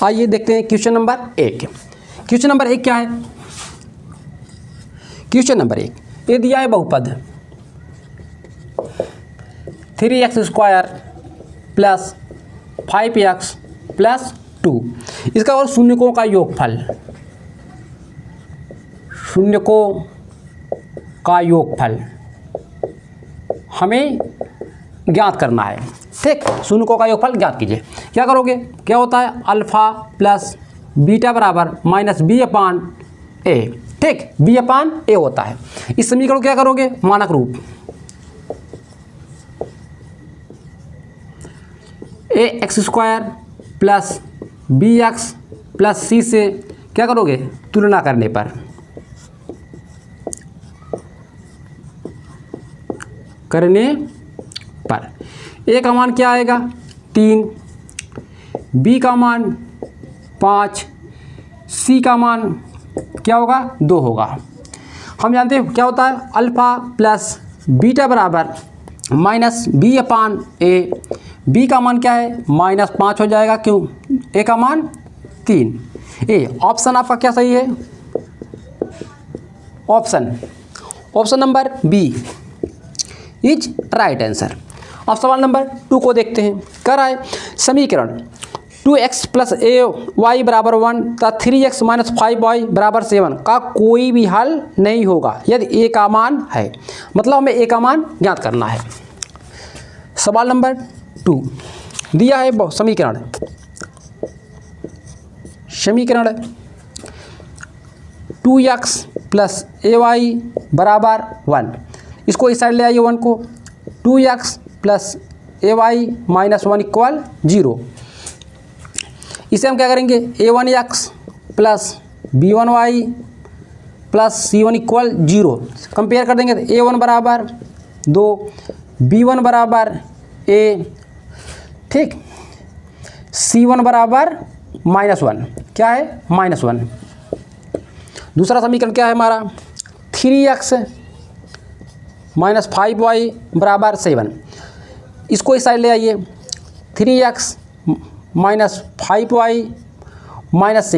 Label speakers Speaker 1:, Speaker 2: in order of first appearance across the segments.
Speaker 1: आइए देखते हैं क्वेश्चन नंबर 1। क्वेश्चन नंबर 1 क्या है? क्वेश्चन नंबर 1 ये दिया है बहुपद 3x² प्लस 5x प्लस 2, इसका और शून्यकों का योगफल, शून्यकों का योगफल हमें ज्ञात करना है। ठीक, शून्यकों का योगफल ज्ञात कीजिए। क्या करोगे? क्या होता है? अल्फा प्लस बीटा बराबर माइनस बी अपान ए। ठीक, बी अपान ए होता है। इस समीकरण को क्या करोगे? मानक रूप ax² plus bx plus c से क्या करोगे? तुलना करने पर a का मान क्या आएगा? 3, b का मान 5, c का मान क्या होगा? 2 होगा। हम जानते हैं क्या होता है? अल्फा प्लस बीटा बराबर माइनस बी अपान ए। बी का मान क्या है? -5 हो जाएगा। क्यों? ए का मान 3। ए ऑप्शन आपका क्या सही है? Option number B is right answer. अब सवाल नंबर 2 को देखते हैं। कर रहा है समीकरण 2x प्लस ए वाई बराबर 1 तथा 3x माइनस 5y बराबर 7 का कोई भी हल नहीं होगा यदि ए का मान है। मतलब हमें ए का मान ज्ञात करना है। सवाल नंबर 2 दिया है समीकरण 2x प्लस ए वाई बराबर 1। इसको इस साइड ले आइए 1 को। 2x प्लस ए वाई माइनस 1 इक्वल 0। इसे हम क्या करेंगे? a1x plus b1y plus c1 equal 0 compare कर देंगे तो a1 बराबर 2, b1 बराबर a, ठीक, c1 बराबर -1। क्या है? -1। दूसरा समीकरण क्या है हमारा? 3x माइनस 5y बराबर 7। इसको इस साइड ले आइए। 3x minus 5y minus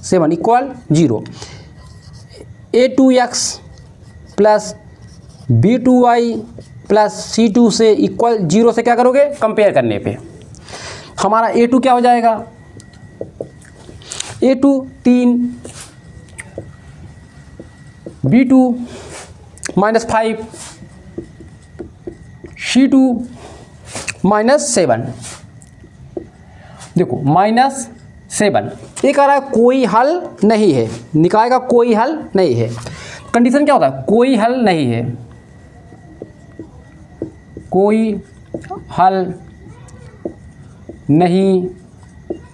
Speaker 1: 7 equal 0। a2x plus b2y plus c2 से इक्वल 0 से क्या करोगे? कंपेयर करने पे हमारा a2 क्या हो जाएगा? a2 3, b2 -5, c2 -7। देखो -7 ये कह रहा है कोई हल नहीं है, निकाय का कोई हल नहीं है। कंडीशन क्या होता है? कोई हल नहीं है, कोई हल नहीं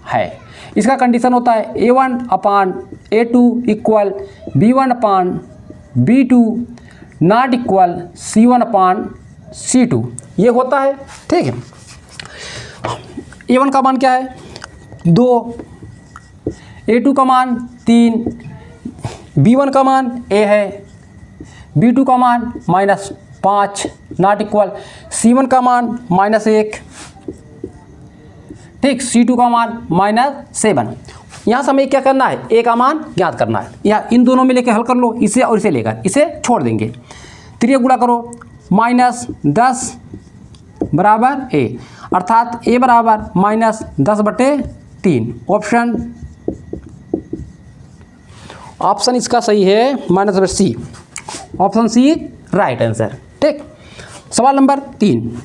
Speaker 1: है। इसका कंडीशन होता है a1 upon a2 equal b1 upon b2 not equal c1 upon c2। ये होता है। ठीक है, a1 का मान क्या है? 2, a2 का मान 3, b1 का मान a है, b2 का मान -5 नॉट इक्वल c1 का मान -1, ठीक, c2 का मान -7। यहाँ से हमें क्या करना है? a का मान ज्ञात करना है। यहाँ इन दोनों में लेकर हल कर लो, इसे और इसे लेकर, इसे छोड़ देंगे। 3 गुणा करो, -10 बराबर a, अर्थात a बराबर -10/3। ऑप्शन इसका सही है -c। Option C right answer. ठीक, सवाल नंबर 3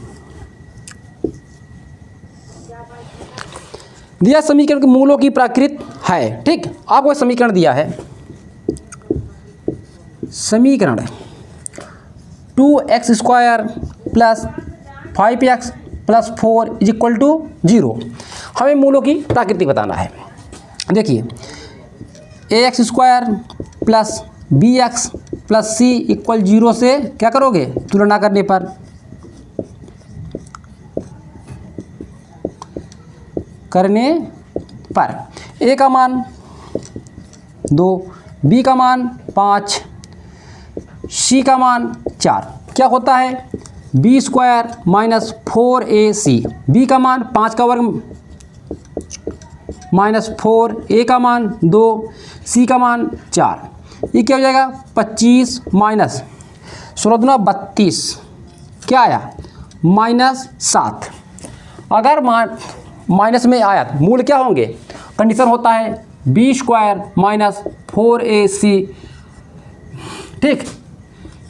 Speaker 1: दिया समीकरण के मूलों की प्रकृति है। ठीक, आपको समीकरण दिया है, समीकरण 2x² plus 5x plus 4 is equal to 0। हमें मूलों की प्रकृति बताना है। देखिए ax² plus bx plus c equal 0 से क्या करोगे? तुलना करने पर a का मान 2, b का मान 5, c का मान 4। क्या होता है? b² minus 4ac। b का मान 5 का वर्ग -4, ए का मान 2, सी का मान 4। ये क्या हो जाएगा 25 माइनस 16 दूना 32, क्या आया -7। अगर माइनस में आया तो मूल क्या होंगे, कंडीशन होता है b² - 4ac, ठीक,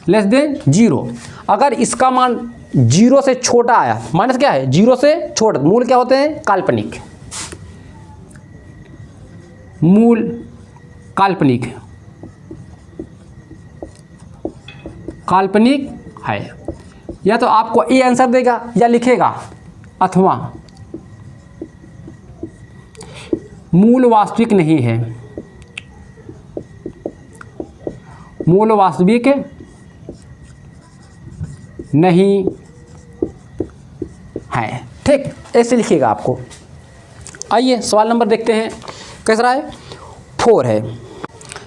Speaker 1: लेस देन 0। अगर इसका मान 0 से छोटा आया, माइनस क्या है 0 से छोटा, मूल क्या होते हैं काल्पनिक, मूल काल्पनिक है। या तो आपको ए आंसर देगा या लिखेगा, अथवा मूल वास्तविक नहीं है, मूल वास्तविक नहीं है, ठीक, ऐसे लिखिएगा आपको। आइए सवाल नंबर देखते हैं कैसा रहा है, 4 है।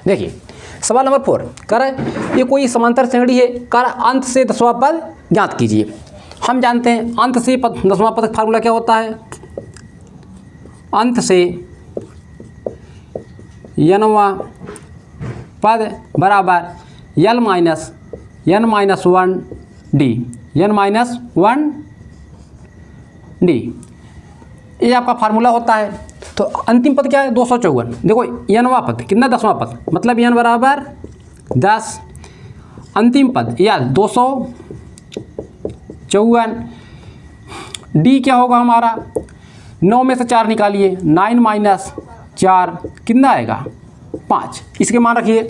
Speaker 1: देखिए सवाल नंबर 4 कह रहा है ये कोई समांतर श्रेणी है, कह रहा अंत से 10वां पद ज्ञात कीजिए। हम जानते हैं अंत से 10वां पद का फार्मूला क्या होता है, अंत से n वां पद बराबर l - n - 1d, n - 1d, ये आपका फार्मूला होता है। तो अंतिम पद क्या है 254। देखो n वां पद कितना 10वां पद, मतलब n बराबर 10, अंतिम पद या 254, d क्या होगा हमारा 9 में से 4 निकालिए, 9 - 4 कितना आएगा 5, इसके मान रखिए।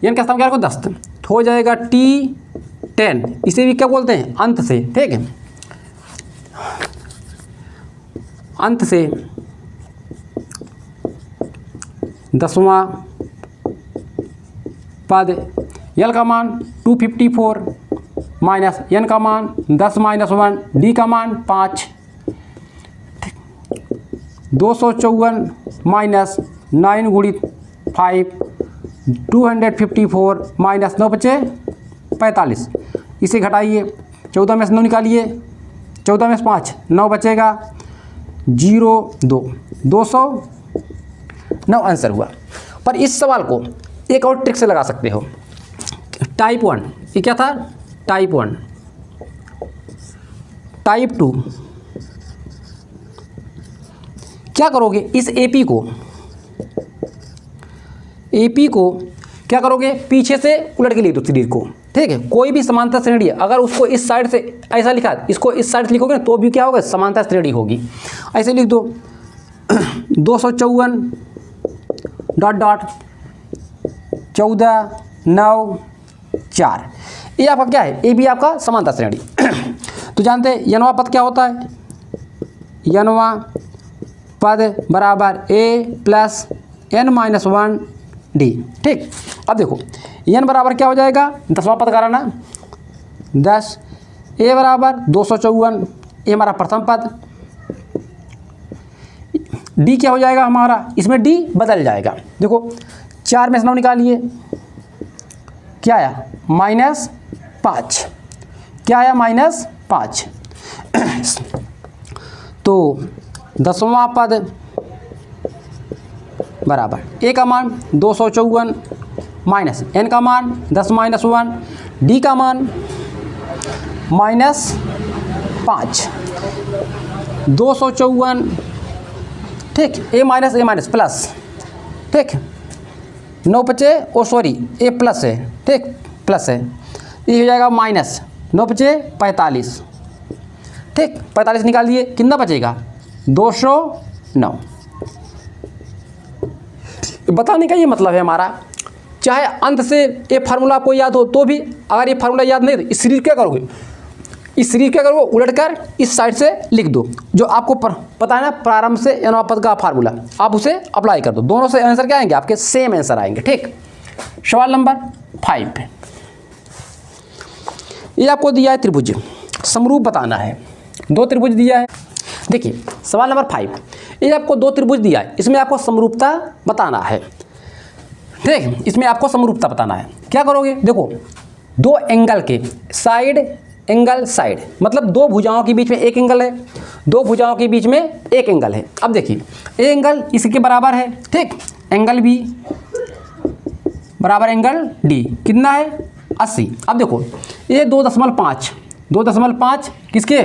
Speaker 1: n का स्थान क्या रखो 10, तो हो जाएगा t10, इसे भी क्या बोलते हैं अंत से, ठीक है, अंत से 10वां पद, l का मान 254 माइनस n का मान 10 - 1, d का मान 5, 254 माइनस 9 गुणित 5, 254 माइनस 9 बचे 45, इसे घटाइए, 14 में से 9 निकालिए, 14 में से 5 9 बचेगा 0 2, 209 आंसर हुआ। पर इस सवाल को एक और ट्रिक से लगा सकते हो, टाइप 1, ये क्या था टाइप 1, टाइप 2 क्या करोगे, इस एपी को क्या करोगे पीछे से उलट के लिख दो सीरीज को, ठीक है। कोई भी समांतर श्रेणी है, अगर उसको इस साइड से ऐसा लिखा, इसको इस साइड से लिखोगे ना तो भी क्या होगा समांतर श्रेणी होगी। ऐसे लिख दो 254 डॉट डॉट 14 9 4, ये आपका क्या है, ये भी आपका समांतर श्रेणी। तो जानते हैं n वां पद क्या होता है, n वां पद बराबर a प्लस n - 1d, ठीक। अब देखो n बराबर क्या हो जाएगा 10वां पद कराना 10, a बराबर 254, ये हमारा प्रथम पद, d क्या हो जाएगा हमारा, इसमें d बदल जाएगा। देखो 4 में से 9 निकालिए, क्या आया -5, क्या आया -5। तो 10वां पद बराबर a का मान 254 माइनस n का मान 10 - 1, d का मान -5, 254, ठीक, a माइनस प्लस, ठीक, 9 बचे, ओ सॉरी a प्लस है, ठीक, प्लस है, ये हो जाएगा माइनस 9 बचे 45, ठीक, 45 निकालिए कितना बचेगा 209। बताने का ये मतलब है हमारा, चाहे अंत से ये फार्मूला आपको याद हो तो भी, अगर ये फार्मूला याद नहीं तो इस सीरीज क्या करोगे, इस सीरीज क्या करोगे उलट कर इस साइड से लिख दो, जो आपको पता है ना प्रारंभ से n वां पद का फार्मूला, आप उसे अप्लाई कर दो, दोनों से आंसर क्या आएंगे आपके सेम आंसर आएंगे, ठीक। सवाल नंबर 5, ये आपको दिया है त्रिभुज, समरूप बताना है, 2 त्रिभुज दिया है। देखिए सवाल नंबर 5, ये आपको 2 त्रिभुज दिया है, इसमें आपको समरूपता बताना है, ठीक, इसमें आपको समरूपता बताना है। क्या करोगे, देखो 2 एंगल के साइड एंगल साइड, मतलब दो भुजाओं के बीच में एक एंगल है, दो भुजाओं के बीच में एक एंगल है। अब देखिए ए एंगल इसके बराबर है, ठीक, एंगल बी बराबर एंगल डी कितना है 80। अब देखो ये 2.5 किसके,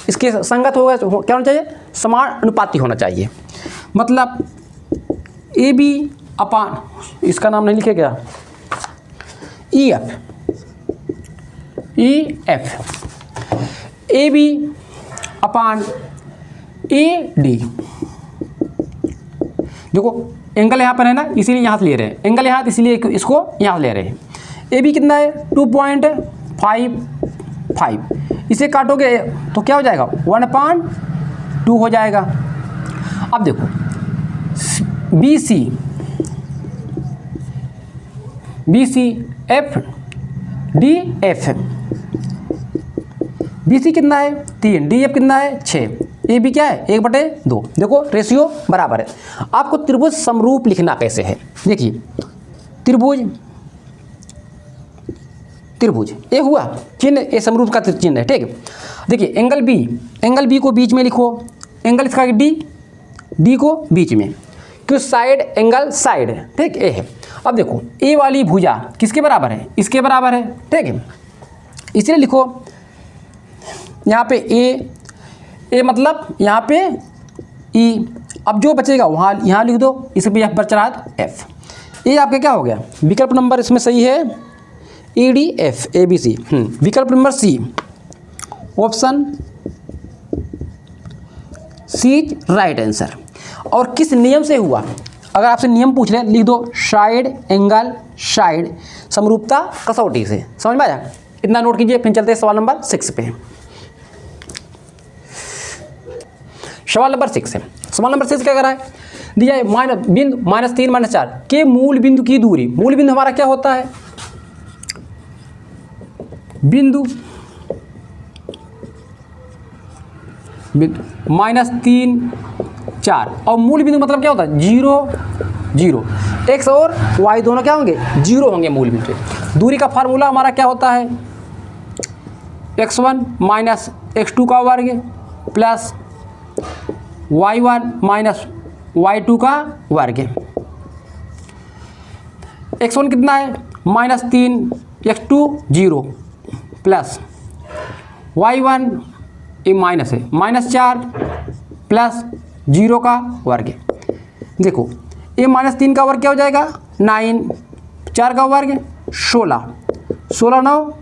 Speaker 1: इसके संगत होगा, क्या होना चाहिए, समानुपाती होना चाहिए। मतलब ए बी अपान, इसका नाम नहीं लिखे क्या, E F A B upon A D. देखो एंगल यहाँ पर है ना, इसीलिए यहाँ से ले रहे हैं, एंगल यहाँ इसीलिए इसको यहाँ से ले रहे हैं। ए बी कितना है 2.55, इसे काटोगे तो क्या हो जाएगा 1/2 हो जाएगा। अब देखो B C F D F, B C कितना है 3, डी एफ कितना है 6, ए बी क्या है 1/2। देखो रेशियो बराबर है। आपको त्रिभुज समरूप लिखना कैसे है, देखिए त्रिभुज ए हुआ चिन्ह, ए समरूप का चिन्ह है, ठीक है। देखिए एंगल बी को बीच में लिखो, एंगल इसका डी को बीच में, क्यों साइड एंगल साइड, ठीक ए है। अब देखो ए वाली भुजा किसके बराबर है, इसके बराबर है, ठीक है, इसलिए लिखो यहाँ पे ए मतलब यहाँ पे ई। अब जो बचेगा वहाँ यहाँ लिख दो, इस पर बच रहा है एफ। ये आपका क्या हो गया, विकल्प नंबर इसमें सही है A D F A B C. विकल्प number C, option C right answer. और किस नियम से हुआ, अगर आपसे नियम पूछ ले लिख दो, साइड एंगल साइड समरूपता कसौटी से। समझ में आया, इतना नोट कीजिए। फिर चलते हैं सवाल नंबर 6 पे। सवाल नंबर 6 है, सवाल नंबर 6 क्या कर रहा है, दिया है बिंदु -3 -4 के मूल बिंदु की दूरी। मूल बिंदु हमारा क्या होता है, बिंदु -3 4, और मूल बिंदु मतलब क्या होता है 0 0, एक्स और वाई दोनों क्या होंगे 0 होंगे मूल बिंदु। दूरी का फार्मूला हमारा क्या होता है, x1 माइनस x2 का वर्ग प्लस y1 माइनस y2 का वर्ग। x1 कितना है -3, x2 0 प्लस y1 ये माइनस है -4 प्लस 0 का वर्ग। देखो ये -3 का वर्ग क्या हो जाएगा 9, 4 का वर्ग 16, 16 9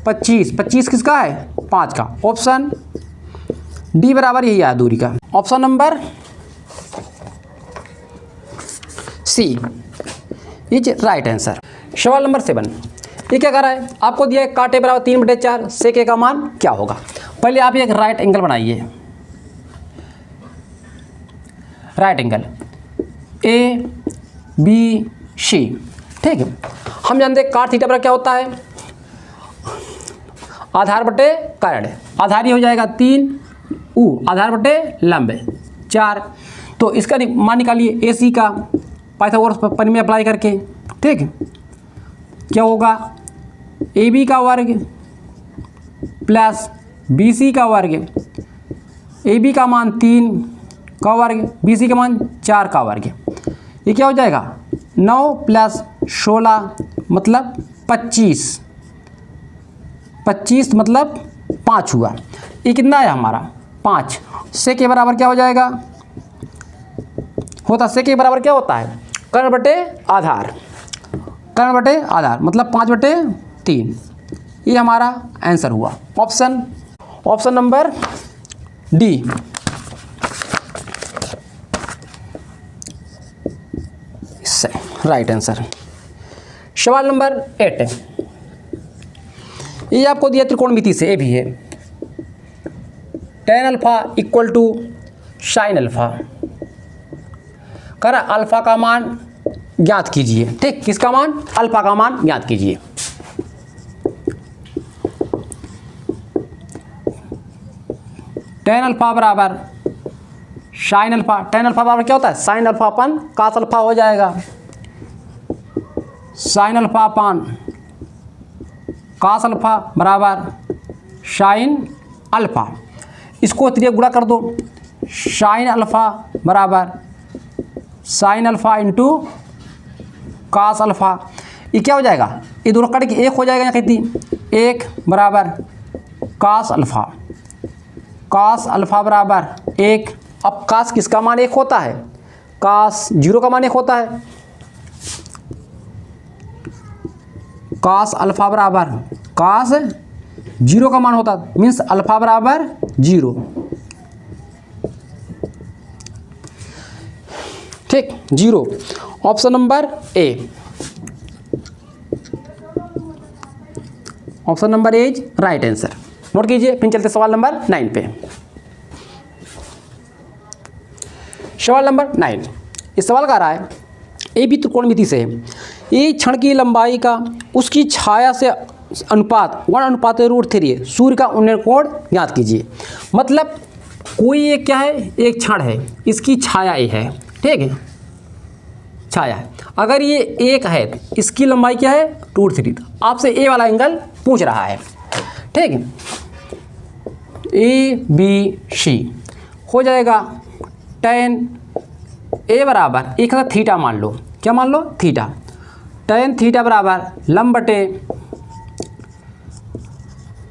Speaker 1: 25, 25 किसका है 5 का। ऑप्शन डी बराबर यही है दूरी का, option number C is right answer. सवाल नंबर 7, ये क्या कर रहा है, आपको दिया है काटे बराबर 3/4 सेक ए का मान क्या होगा। पहले आप एक राइट एंगल बनाइए, right angle A B C, ठीक है। हम जानते हैं काट थीटा बराबर क्या होता है, आधार बटे कारण, आधारी हो जाएगा 3 आधार बटे लंब 4। तो इसका मान निकालिए ए सी का पाइथागोरस प्रमेय में अप्लाई करके, ठीक, क्या होगा ए बी का वर्ग प्लस बी सी का वर्ग, ए बी का मान 3 का वर्ग, बी सी का मान 4 का वर्ग। ये क्या हो जाएगा 9 प्लस 16 मतलब 25, 25 मतलब 5 हुआ। ये कितना है हमारा 5, से के बराबर क्या हो जाएगा होता, से के बराबर क्या होता है कर्ण बटे आधार, कर्ण बटे आधार मतलब 5/3। ये हमारा आंसर हुआ, option number D right answer. सवाल नंबर 8, ये आपको दिया त्रिकोणमिति से, ये भी है tan alpha equal to sine alpha. कर अल्फा का मान ज्ञात कीजिए, ठीक, किसका मान अल्फा का मान ज्ञात कीजिए। tan अल्फा बराबर साइन अल्फा, tan अल्फा बराबर क्या होता है sine alpha upon cos alpha हो जाएगा, sine alpha upon cos alpha बराबर साइन अल्फ़ा, इसको 3 गुणा कर दो, साइन अल्फ़ा बराबर sine alpha into cos alpha. ये क्या हो जाएगा, ये दोनों कट के 1 हो जाएगा, यहाँ कितनी 1 बराबर कास अल्फ़ा, कास अल्फ़ा बराबर 1। अब कास किसका मान 1 होता है, कास 0 का मान 1 होता है, कास अल्फ़ा बराबर कास 0 का मान होता है, मीन्स अल्फ़ा बराबर 0। ठीक, 0। Option number A, option number A is right answer. Note कीजिए। फिर चलते सवाल नंबर 9 पे। सवाल नंबर 9, इस सवाल का रहा है ए बी त्रिकोणमिति से एक क्षण की लंबाई का उसकी छाया से अनुपात 1/√3 है, सूर्य का उन्नयन कोण ज्ञात कीजिए। मतलब कोई एक क्या है, एक क्षण है, इसकी छाया ए है, ठीक है, छाया है। अगर ये 1 है, इसकी लंबाई क्या है, √3। आपसे ए वाला एंगल पूछ रहा है, ठीक है। ए बी सी हो जाएगा tan ए बराबर एक का थीटा मान लो, क्या मान लो, थीटा। tan थीटा बराबर लंब बटे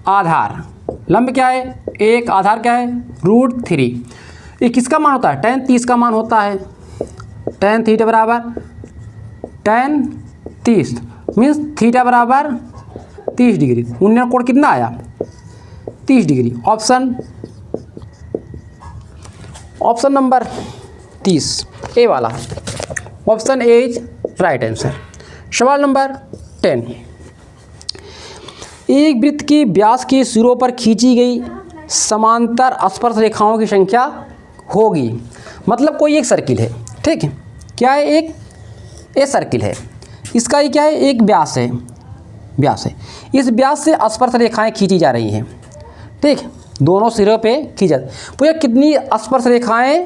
Speaker 1: आधार, लंब क्या है 1, आधार क्या है √3। ये किसका मान होता है, tan 30 का मान होता है। tan थीटा बराबर tan 30 मीन्स थीटा बराबर 30 डिग्री। उन्नयन कोण कितना आया, 30 डिग्री। ऑप्शन नंबर 30 ए वाला, option A is right answer. सवाल नंबर 10, एक वृत्त के व्यास के सिरों पर खींची गई समांतर स्पर्श रेखाओं की संख्या होगी। मतलब कोई एक सर्किल है, ठीक है, क्या है, एक ए सर्किल है, इसका ये क्या है, एक व्यास है, व्यास है। इस व्यास से स्पर्श रेखाएं खींची जा रही हैं, ठीक, दोनों सिरों पे खींचा। पूछा कितनी स्पर्श रेखाएं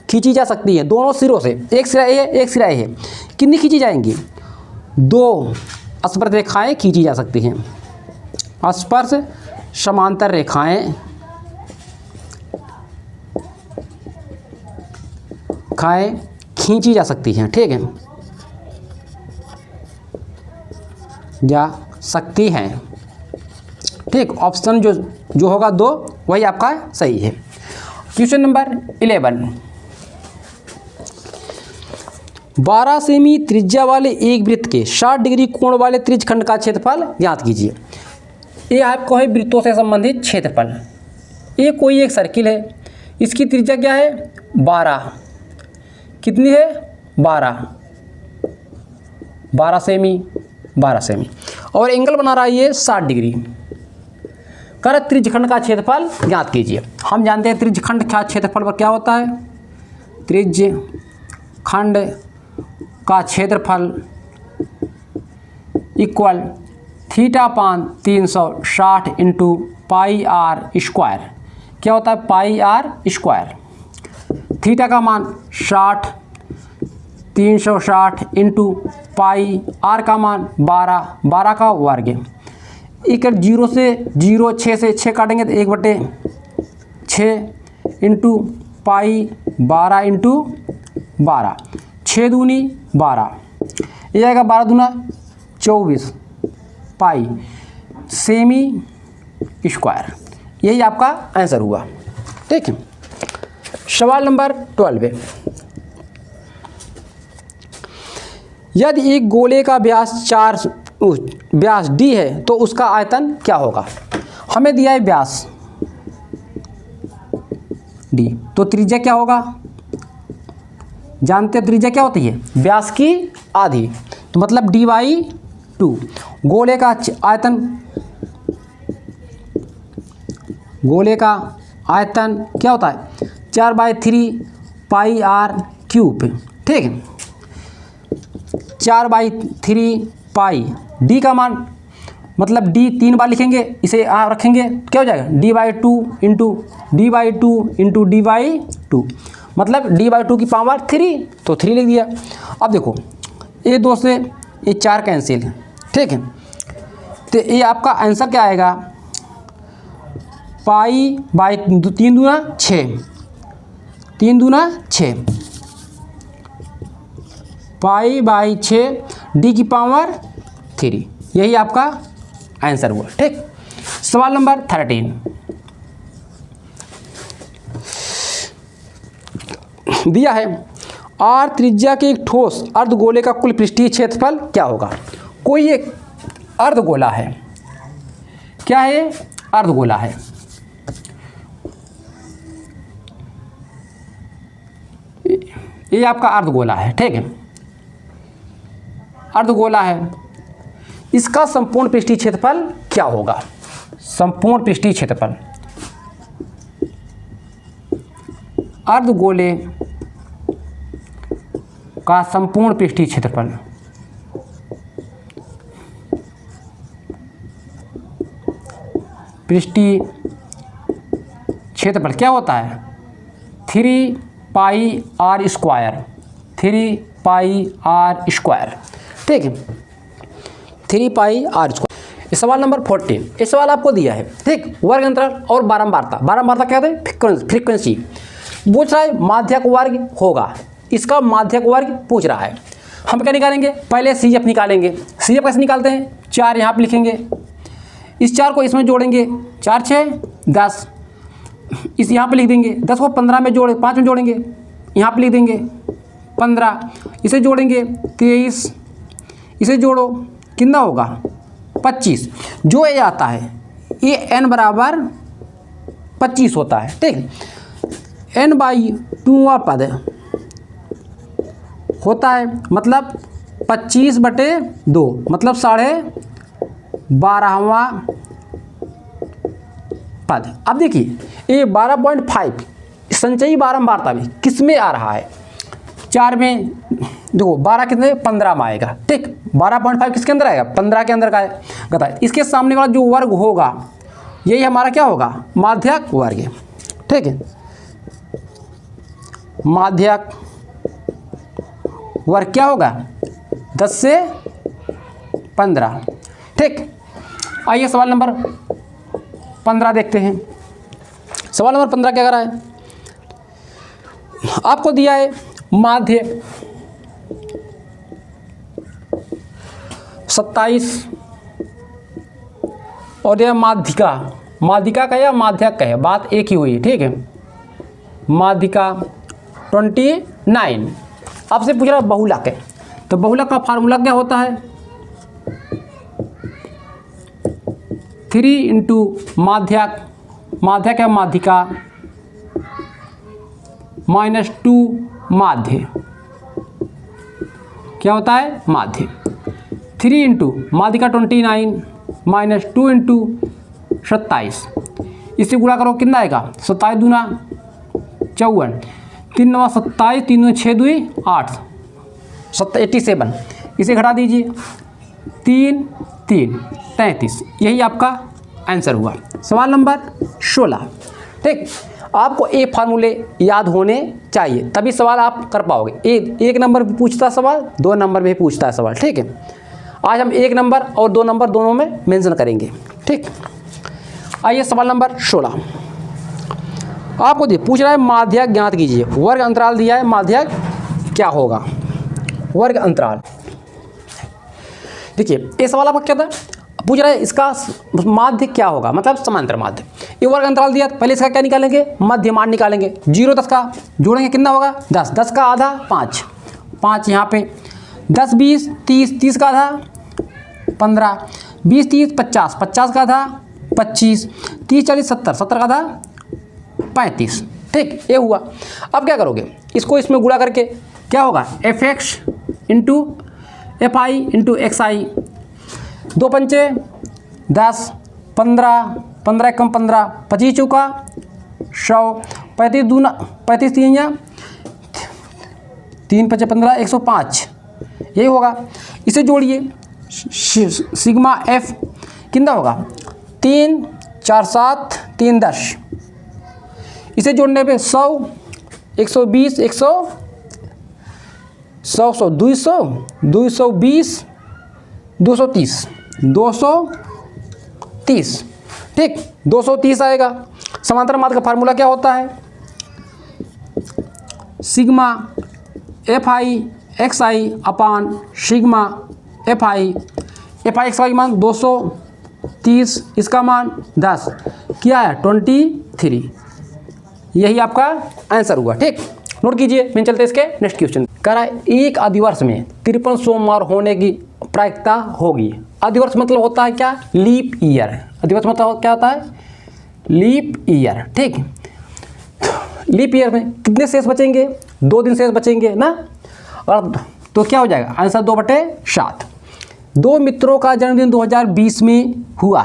Speaker 1: खींची जा सकती हैं दोनों सिरों से, एक सिरा ए है, एक सिरा ए है, कितनी खींची जाएंगी, 2 स्पर्श रेखाएं खींची जा सकती हैं। स्पर्श समांतर रेखाएं खींची जा सकती हैं, ठीक है, जा सकती हैं, ठीक। ऑप्शन जो होगा 2 वही आपका सही है। क्वेश्चन नंबर 11, 12 सेमी त्रिज्या वाले एक वृत्त के 60 डिग्री कोण वाले त्रिज्यखंड का क्षेत्रफल ज्ञात कीजिए। ये आपको है वृत्तों से संबंधित क्षेत्रफल। ये कोई एक सर्किल है, इसकी त्रिज्या क्या है 12, कितनी है 12 सेमी, 12 सेमी, और एंगल बना रहा है ये 60 डिग्री। कर त्रिज्यखंड का क्षेत्रफल ज्ञात कीजिए। हम जानते हैं त्रिज्यखंड का क्षेत्रफल पर क्या होता है, त्रिज्यखंड का क्षेत्रफल इक्वल θ/360 इंटू πr²। क्या होता है πr²। थीटा का मान 60, 360 इंटू पाई, आर का मान 12 का वर्ग। एक 0 से 0, 6 से 6 काटेंगे तो 1/6 इंटू पाई 12 इंटू 12, 6 दूनी 12, ये आएगा 12 दूना 24 पाई सेमी स्क्वायर। यही आपका आंसर हुआ, ठीक है। सवाल नंबर 12, यदि एक गोले का व्यास d है तो उसका आयतन क्या होगा। हमें दिया है व्यास d, तो त्रिज्या क्या होगा, जानते हैं त्रिज्या क्या होती है, व्यास की आधी, तो मतलब d/2। गोले का आयतन, गोले का आयतन क्या होता है 4/3 पाई r³, ठीक है, 4/3 पाई। डी का मान मतलब डी 3 बार लिखेंगे, इसे रखेंगे क्या हो जाएगा d/2 इंटू d/2 मतलब d/2 की पावर 3, तो 3 लिख दिया। अब देखो ये 2 से ये 4 कैंसिल, ठीक है, तो ये आपका आंसर क्या आएगा पाई बाई 3 दूना 6, 3 दूना 6, पाई बाई 6 डी की पावर 3, यही आपका आंसर हुआ। ठीक, सवाल नंबर 13 दिया है, आर त्रिज्या के एक ठोस अर्धगोले का कुल पृष्ठीय क्षेत्रफल क्या होगा। कोई एक अर्धगोला है, क्या है, अर्धगोला है, ये आपका अर्धगोला है। ठीक है, अर्धगोला है, इसका संपूर्ण पृष्ठीय क्षेत्रफल क्या होगा। संपूर्ण पृष्ठीय क्षेत्रफल अर्धगोले का संपूर्ण पृष्ठीय क्षेत्रफल पृष्ठीय क्षेत्रफल क्या होता है, 3 pi r square, 3 pi r square. ठीक है, 3 पाई आर स्क्वायर। सवाल नंबर 14, ये सवाल आपको दिया है। ठीक, वर्ग अंतराल और बारंबारता। बारंबारता क्या है, फ्रीक्वेंसी। पूछ रहा है माध्यक वर्ग होगा, इसका माध्यक वर्ग पूछ रहा है। हम क्या निकालेंगे, पहले CF निकालेंगे। CF कैसे निकालते हैं, 4 यहाँ पे लिखेंगे, इस 4 को इसमें जोड़ेंगे, 4 6 10, इस यहाँ पे लिख देंगे, 10 को 15 में जोड़े 5 में जोड़ेंगे, यहाँ पे लिख देंगे 15, इसे जोड़ेंगे 23, इसे जोड़ो कितना होगा 25, जो ये आता है ये n बराबर 25 होता है। ठीक, n/2 पद होता है, मतलब 25/2, मतलब 12.5वां पद। अब देखिए ये 12.5 संचयी बारंबारता भी किस में आ रहा है, 4 में। देखो 12 कितने 15 में आएगा। ठीक, 12.5 किसके अंदर आएगा, 15 के अंदर का है। इसके सामने वाला जो वर्ग होगा यही हमारा क्या होगा, माध्यक वर्ग। ठीक है, माध्यक वर्ग क्या होगा, 10 से 15। ठीक, आइए सवाल नंबर 15 देखते हैं। सवाल नंबर 15 क्या कर रहा है, आपको दिया है माध्य 27 और यह माध्यिका, माध्यिका का या माध्यक का है, बात एक ही हुई। ठीक है, माध्यिका 29। आपसे पूछ रहा है बहुलक है, तो बहुलक का फार्मूला क्या होता है, 3 × माध्यक, माध्यक है माध्यिका, -2 माध्य, क्या होता है माध्य। 3 × माध्यिका 29 -2 × 27, इससे गुणा करो कितना आएगा, 27 दूना 54, 3 9 27, 3 6 2 8, 87, इसे घटा दीजिए, 3 3 33, यही आपका आंसर हुआ। सवाल नंबर 16। ठीक, आपको ये फार्मूले याद होने चाहिए, तभी सवाल आप कर पाओगे। एक नंबर भी पूछता है सवाल, 2 नंबर भी पूछता है सवाल। ठीक है, आज हम 1 नंबर और 2 नंबर दोनों में मेंशन करेंगे। ठीक, आइए सवाल नंबर 16 आपको पूछ रहा है माध्यक ज्ञात कीजिए। वर्ग अंतराल दिया है, माध्यक क्या होगा, वर्ग अंतराल। देखिए ये सवाल आपका क्या था, पूछ रहा है इसका माध्य क्या होगा, मतलब समांतर माध्य। ये वर्ग अंतराल दिया, पहले इसका क्या निकालेंगे, मध्य मान निकालेंगे। 0 10 का जोड़ेंगे कितना होगा 10, 10 का आधा 5, 5 यहाँ पे, 10 20 30, 30 का आधा 15, 20 30 50, 50 का आधा 25, 30 40 70, 70 का आधा 35। ठीक, ये हुआ। अब क्या करोगे, इसको इसमें गुणा करके क्या होगा, fx × fi × xi, 2 पंचे 10, 15, 15 कम 15, 25 चौका 100, 35 दूना 35 3 या 3 5 15, 105, यही होगा। इसे जोड़िए, सिग्मा f कितना होगा 3 4 7 3 10, इसे जोड़ने पे 100 120 100 100 100 200 220 230 230। ठीक, 230 आएगा। समांतर माध्य का फार्मूला क्या होता है? Sigma f i x i upon sigma f i x i मान 230, इसका मान 10, क्या है 23। यही आपका आंसर हुआ। ठीक, नोट कीजिए। फिर चलते इसके नेक्स्ट क्वेश्चन। कह रहा है एक अधिवर्ष में 53 सोमवार होने की प्रायिकता होगी। अधिवर्ष मतलब होता है क्या? Leap year. अधिवर्ष मतलब क्या होता है? Leap year. ठीक, लीप ईयर में कितने शेष बचेंगे? 2 दिन शेष बचेंगे ना। और तो क्या हो जाएगा? आंसर 2/7। 2 मित्रों का जन्मदिन 2020 में हुआ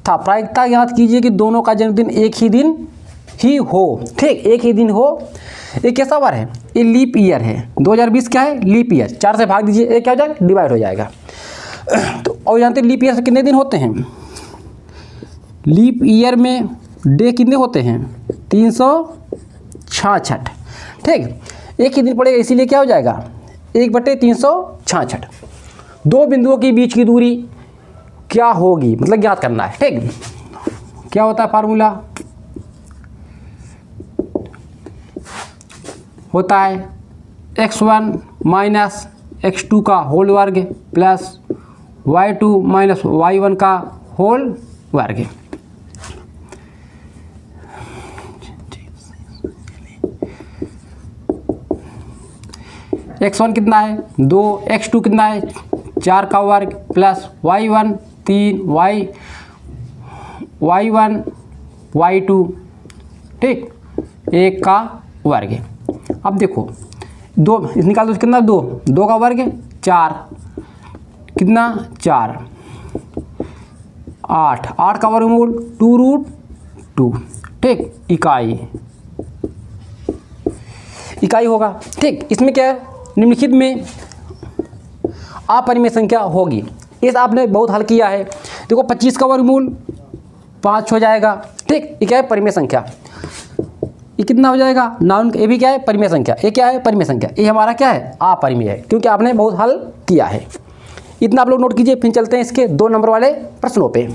Speaker 1: था। प्रायिकता याद कीजिए कि दोनों का जन्मदिन एक ही दिन ही हो। ठीक, एक ही दिन हो। ये कैसा बार है? ये लीप ईयर है। 2020 क्या है? Leap year. 4 से भाग दीजिए, ये क्या हो जाएगा? डिवाइड हो जाएगा। तो और जानते हैं लीप ईयर से कितने दिन होते हैं? लीप ईयर में डे कितने होते हैं? 366। ठीक, एक ही दिन पड़ेगा, इसीलिए क्या हो जाएगा? 1/366। 2 बिंदुओं के बीच की दूरी क्या होगी? मतलब ज्ञात करना है। ठीक, क्या होता है फार्मूला? होता है x1 माइनस x2 का होल वर्ग प्लस y2 माइनस y1 का होल वर्ग। x1 कितना है? 2, x2 कितना है? 4 का वर्ग प्लस y1 3, y1 y2 ठीक 1 का वर्ग। अब देखो 2 निकाल दो, कितना 2 का वर्ग 4, कितना 4, 8 का वर्गमूल 2√2। ठीक, इकाई होगा। ठीक, इसमें क्या है? निम्नलिखित में अपरिमेय संख्या होगी। इस आपने बहुत हल किया है। देखो 25 का वर्गमूल 5 हो जाएगा। ठीक, ये क्या है? परिमेय संख्या। ये कितना हो जाएगा? नाउन। ये भी क्या है? परिमेय संख्या। ये क्या है? परिमेय संख्या। ये हमारा क्या है? अपरिमेय है, क्योंकि आपने बहुत हल किया है। इतना आप लोग नोट कीजिए। फिर चलते हैं इसके 2 नंबर वाले प्रश्नों पे।